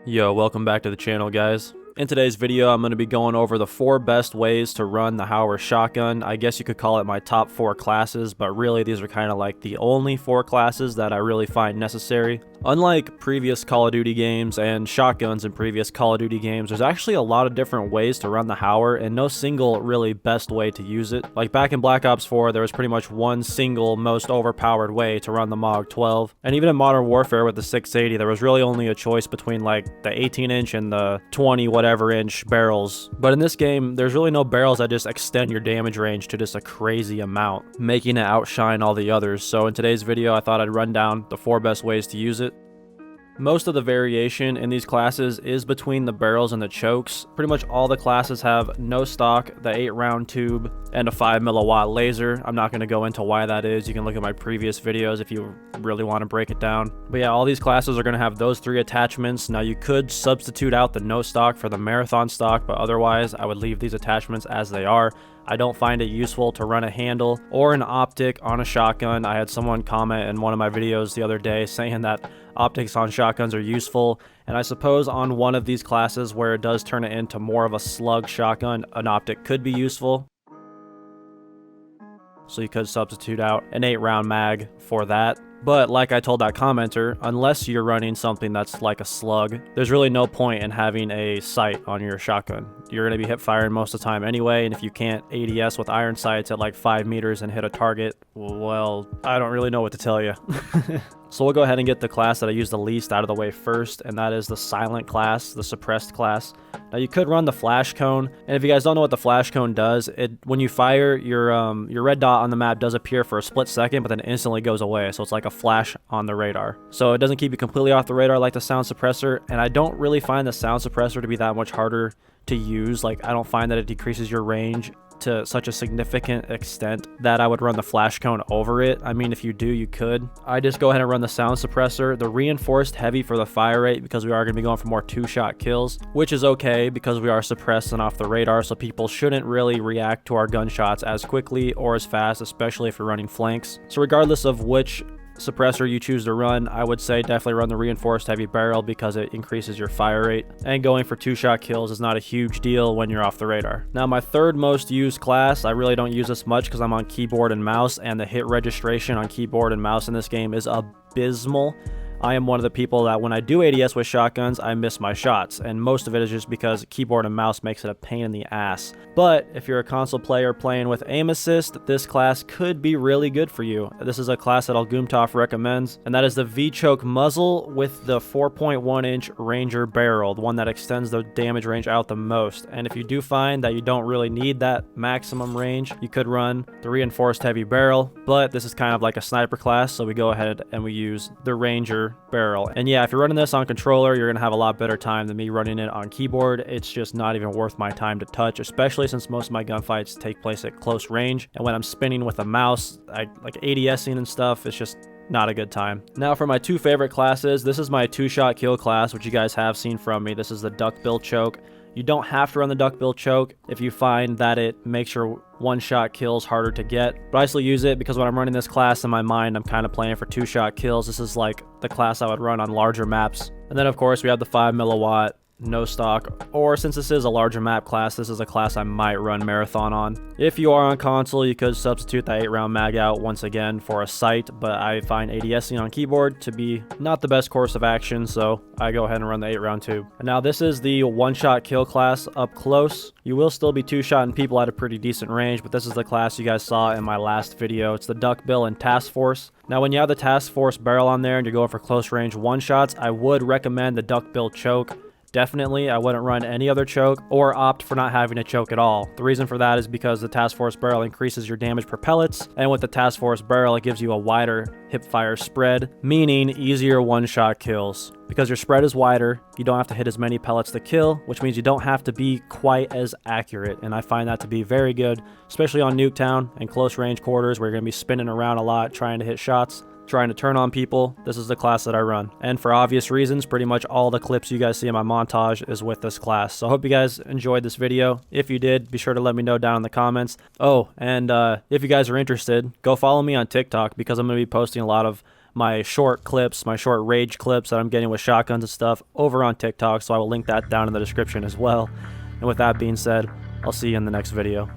Yo, welcome back to the channel, guys. In today's video, I'm going to be going over the 4 best ways to run the Hauer shotgun. I guess you could call it my top 4 classes, but really these are kind of like the only 4 classes that I really find necessary. Unlike previous Call of Duty games and shotguns in previous Call of Duty games, there's actually a lot of different ways to run the Hauer and no single really best way to use it. Like back in Black Ops 4, there was pretty much one single most overpowered way to run the MOG 12. And even in Modern Warfare with the 680, there was really only a choice between like the 18-inch and the 20 whatever inch barrels. But in this game, there's really no barrels that just extend your damage range to just a crazy amount, making it outshine all the others. So in today's video, I thought I'd run down the 4 best ways to use it. Most of the variation in these classes is between the barrels and the chokes. Pretty much all the classes have no stock, the 8-round tube, and a 5 milliwatt laser. I'm not going to go into why that is. You can look at my previous videos if you really want to break it down. But yeah, all these classes are going to have those 3 attachments. Now you could substitute out the no stock for the marathon stock, but otherwise I would leave these attachments as they are. I don't find it useful to run a handle or an optic on a shotgun. I had someone comment in one of my videos the other day saying that optics on shotguns are useful, and I suppose on one of these classes where it does turn it into more of a slug shotgun, an optic could be useful. So you could substitute out an 8-round mag for that. But like I told that commenter, unless you're running something that's like a slug, there's really no point in having a sight on your shotgun. You're going to be hip firing most of the time anyway, and if you can't ADS with iron sights at like 5 meters and hit a target, well, I don't really know what to tell you. So we'll go ahead and get the class that I use the least out of the way first, and that is the silent class, the suppressed class. Now you could run the flash cone, and if you guys don't know what the flash cone does, when you fire, your red dot on the map does appear for a split second, but then instantly goes away, so it's like a flash on the radar. So it doesn't keep you completely off the radar like the sound suppressor, and I don't really find the sound suppressor to be that much harder to use. Like, I don't find that it decreases your range to such a significant extent that I would run the flash cone over it. I mean, if you do, you could. I just go ahead and run the sound suppressor, the reinforced heavy for the fire rate, because we are going to be going for more 2-shot kills, which is okay because we are suppressed and off the radar, so people shouldn't really react to our gunshots as quickly or as fast, especially if you're running flanks. So regardless of which suppressor you choose to run, I would say definitely run the reinforced heavy barrel because it increases your fire rate, and going for 2-shot kills is not a huge deal when you're off the radar. Now my third most used class, I really don't use this much because I'm on keyboard and mouse, and the hit registration on keyboard and mouse in this game is abysmal. I am one of the people that when I do ADS with shotguns, I miss my shots, and most of it is just because keyboard and mouse makes it a pain in the ass. But if you're a console player playing with aim assist, this class could be really good for you. This is a class that elgoomtaf recommends, and that is the V-choke muzzle with the 4.1-inch Ranger barrel, the one that extends the damage range out the most. And if you do find that you don't really need that maximum range, you could run the reinforced heavy barrel, but this is kind of like a sniper class, so we go ahead and we use the Ranger barrel. And yeah, if you're running this on controller, you're gonna have a lot better time than me running it on keyboard. It's just not even worth my time to touch, especially since most of my gunfights take place at close range, and when I'm spinning with a mouse, like ADSing and stuff, it's just not a good time. Now for my 2 favorite classes, this is my 2-shot kill class, which you guys have seen from me. This is the duckbill choke. You don't have to run the duckbill choke if you find that it makes your 1-shot kills harder to get, but I still use it because when I'm running this class in my mind, I'm kind of playing for 2-shot kills. This is like the class I would run on larger maps. And then of course we have the 5 milliwatt no stock, or since this is a larger map class, this is a class I might run marathon on. If you are on console, you could substitute that 8-round mag out once again for a sight, but I find ADSing on keyboard to be not the best course of action, so I go ahead and run the 8-round tube. And now this is the 1-shot kill class up close. You will still be 2-shotting people at a pretty decent range, but this is the class you guys saw in my last video. It's the duckbill and task force. Now when you have the task force barrel on there and you're going for close range 1-shots, I would recommend the duckbill choke. Definitely, I wouldn't run any other choke or opt for not having a choke at all. The reason for that is because the task force barrel increases your damage per pellets, and with the task force barrel, it gives you a wider hip fire spread, meaning easier 1-shot kills. Because your spread is wider, you don't have to hit as many pellets to kill, which means you don't have to be quite as accurate, and I find that to be very good, especially on Nuketown and close range quarters where you're going to be spinning around a lot trying to hit shots. trying to turn on people, this is the class that I run. And for obvious reasons, pretty much all the clips you guys see in my montage is with this class. So I hope you guys enjoyed this video. If you did, be sure to let me know down in the comments. Oh, and if you guys are interested, go follow me on TikTok because I'm going to be posting a lot of my short clips, my short rage clips that I'm getting with shotguns and stuff over on TikTok, so I will link that down in the description as well. And with that being said, I'll see you in the next video.